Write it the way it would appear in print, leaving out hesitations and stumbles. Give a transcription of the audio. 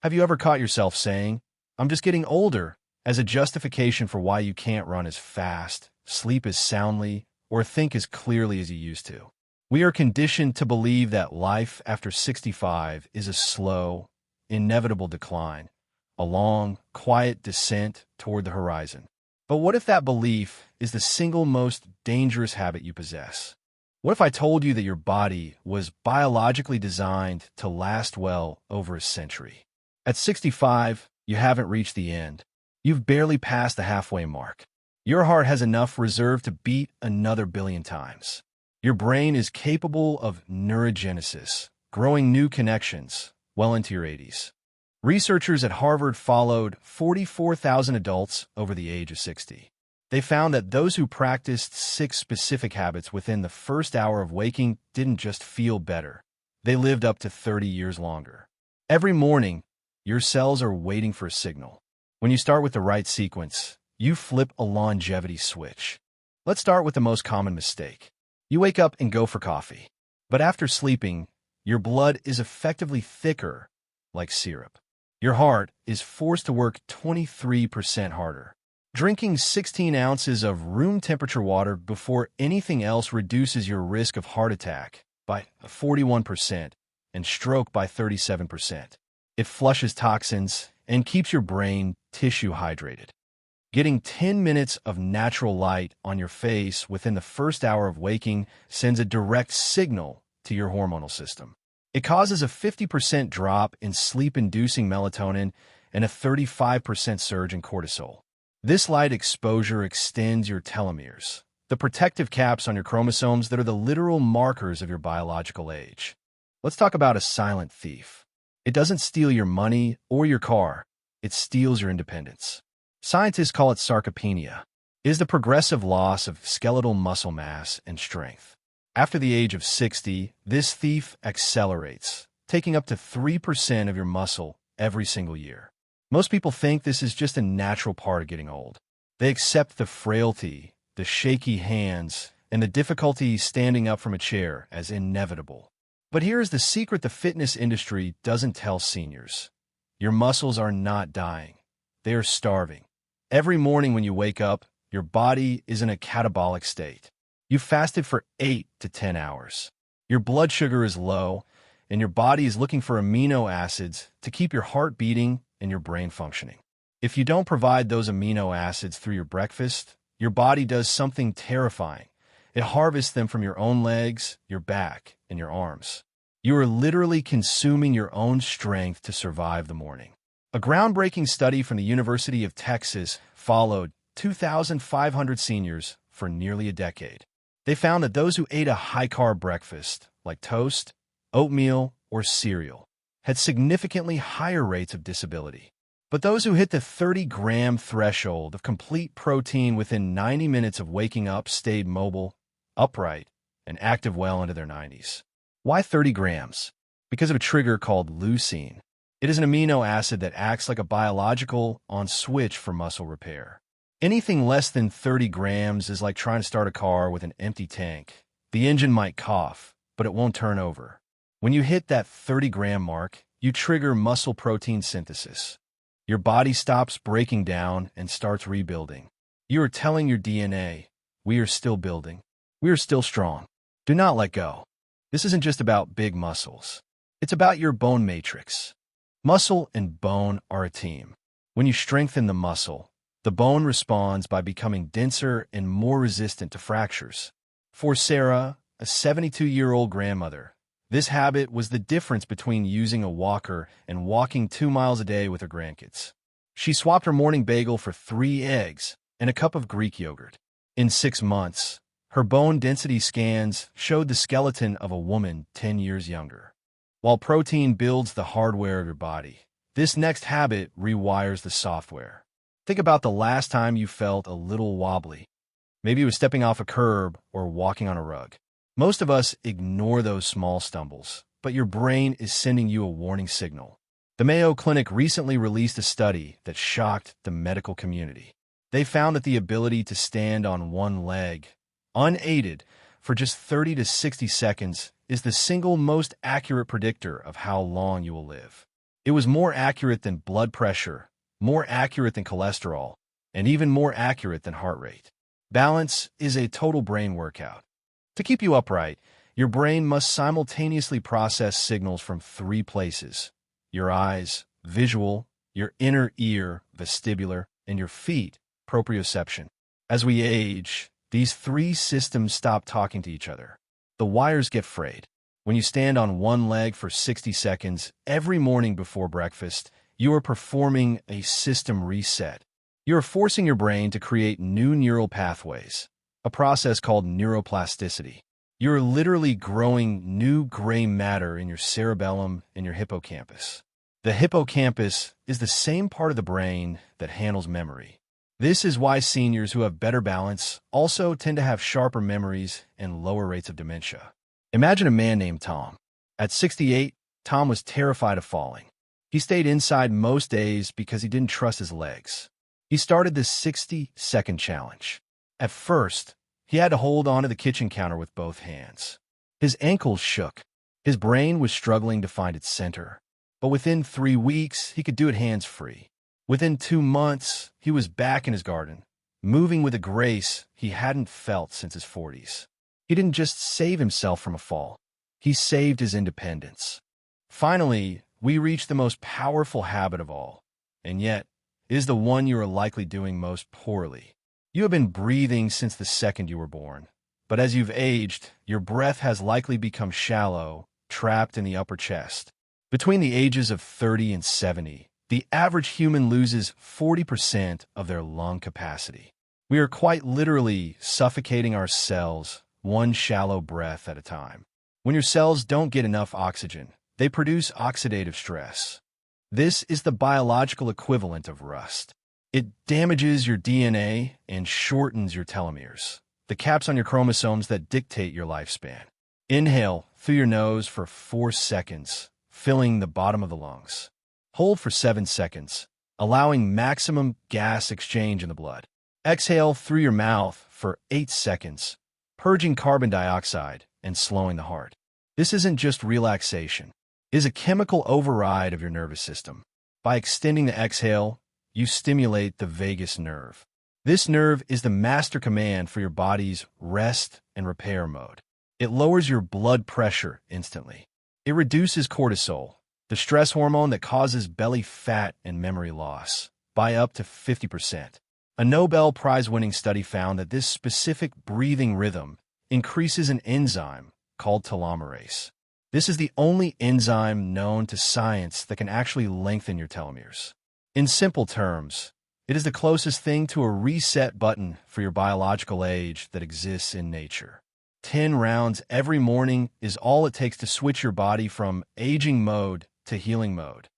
Have you ever caught yourself saying, "I'm just getting older," as a justification for why you can't run as fast, sleep as soundly, or think as clearly as you used to? We are conditioned to believe that life after 65 is a slow, inevitable decline, a long, quiet descent toward the horizon. But what if that belief is the single most dangerous habit you possess? What if I told you that your body was biologically designed to last well over a century? At 65, you haven't reached the end. You've barely passed the halfway mark. Your heart has enough reserve to beat another billion times. Your brain is capable of neurogenesis, growing new connections, well into your 80s. Researchers at Harvard followed 44,000 adults over the age of 60. They found that those who practiced 6 specific habits within the first hour of waking didn't just feel better. They lived up to 30 years longer. Every morning, your cells are waiting for a signal. When you start with the right sequence, you flip a longevity switch. Let's start with the most common mistake. You wake up and go for coffee. But after sleeping, your blood is effectively thicker, like syrup. Your heart is forced to work 23% harder. Drinking 16 ounces of room temperature water before anything else reduces your risk of heart attack by 41% and stroke by 37%. It flushes toxins and keeps your brain tissue hydrated. Getting 10 minutes of natural light on your face within the first hour of waking sends a direct signal to your hormonal system. It causes a 50% drop in sleep-inducing melatonin and a 35% surge in cortisol. This light exposure extends your telomeres, the protective caps on your chromosomes that are the literal markers of your biological age. Let's talk about a silent thief. It doesn't steal your money or your car. It steals your independence. Scientists call it sarcopenia. It is the progressive loss of skeletal muscle mass and strength. After the age of 60, this thief accelerates, taking up to 3% of your muscle every single year. Most people think this is just a natural part of getting old. They accept the frailty, the shaky hands, and the difficulty standing up from a chair as inevitable. But here's the secret the fitness industry doesn't tell seniors. Your muscles are not dying. They are starving. Every morning when you wake up, your body is in a catabolic state. You fasted for 8 to 10 hours. Your blood sugar is low, and your body is looking for amino acids to keep your heart beating and your brain functioning. If you don't provide those amino acids through your breakfast, your body does something terrifying. It harvests them from your own legs, your back, and your arms. You are literally consuming your own strength to survive the morning. A groundbreaking study from the University of Texas followed 2,500 seniors for nearly a decade. They found that those who ate a high-carb breakfast, like toast, oatmeal, or cereal, had significantly higher rates of disability. But those who hit the 30-gram threshold of complete protein within 90 minutes of waking up stayed mobile, upright, and active well into their 90s. Why 30 grams? Because of a trigger called leucine. It is an amino acid that acts like a biological on-switch for muscle repair. Anything less than 30 grams is like trying to start a car with an empty tank. The engine might cough, but it won't turn over. When you hit that 30-gram mark, you trigger muscle protein synthesis. Your body stops breaking down and starts rebuilding. You are telling your DNA, we are still building. We are still strong. Do not let go. This isn't just about big muscles. It's about your bone matrix. Muscle and bone are a team. When you strengthen the muscle, the bone responds by becoming denser and more resistant to fractures. For Sarah, a 72-year-old grandmother, this habit was the difference between using a walker and walking 2 miles a day with her grandkids. She swapped her morning bagel for 3 eggs and a cup of Greek yogurt. In 6 months, her bone density scans showed the skeleton of a woman 10 years younger. While protein builds the hardware of your body, this next habit rewires the software. Think about the last time you felt a little wobbly. Maybe it was stepping off a curb or walking on a rug. Most of us ignore those small stumbles, but your brain is sending you a warning signal. The Mayo Clinic recently released a study that shocked the medical community. They found that the ability to stand on one leg, unaided, for just 30 to 60 seconds is the single most accurate predictor of how long you will live. It was more accurate than blood pressure, more accurate than cholesterol, and even more accurate than heart rate. Balance is a total brain workout. To keep you upright, your brain must simultaneously process signals from three places: your eyes, visual; your inner ear, vestibular; and your feet, proprioception. As we age, these three systems stop talking to each other. The wires get frayed. When you stand on one leg for 60 seconds every morning before breakfast, you are performing a system reset. You are forcing your brain to create new neural pathways, a process called neuroplasticity. You are literally growing new gray matter in your cerebellum and your hippocampus. The hippocampus is the same part of the brain that handles memory. This is why seniors who have better balance also tend to have sharper memories and lower rates of dementia. Imagine a man named Tom. At 68, Tom was terrified of falling. He stayed inside most days because he didn't trust his legs. He started this 60-second challenge. At first, he had to hold onto the kitchen counter with both hands. His ankles shook. His brain was struggling to find its center. But within 3 weeks, he could do it hands-free. Within 2 months, he was back in his garden, moving with a grace he hadn't felt since his 40s. He didn't just save himself from a fall. He saved his independence. Finally, we reach the most powerful habit of all, and yet it is the one you are likely doing most poorly. You have been breathing since the second you were born, but as you've aged, your breath has likely become shallow, trapped in the upper chest. Between the ages of 30 and 70, the average human loses 40% of their lung capacity. We are quite literally suffocating our cells, one shallow breath at a time. When your cells don't get enough oxygen, they produce oxidative stress. This is the biological equivalent of rust. It damages your DNA and shortens your telomeres, the caps on your chromosomes that dictate your lifespan. Inhale through your nose for 4 seconds, filling the bottom of the lungs. Hold for 7 seconds, allowing maximum gas exchange in the blood. Exhale through your mouth for 8 seconds, purging carbon dioxide and slowing the heart. This isn't just relaxation. It is a chemical override of your nervous system. By extending the exhale, you stimulate the vagus nerve. This nerve is the master command for your body's rest and repair mode. It lowers your blood pressure instantly. It reduces cortisol, the stress hormone that causes belly fat and memory loss, by up to 50%. A Nobel Prize-winning study found that this specific breathing rhythm increases an enzyme called telomerase. This is the only enzyme known to science that can actually lengthen your telomeres. In simple terms, it is the closest thing to a reset button for your biological age that exists in nature. 10 rounds every morning is all it takes to switch your body from aging mode to healing mode.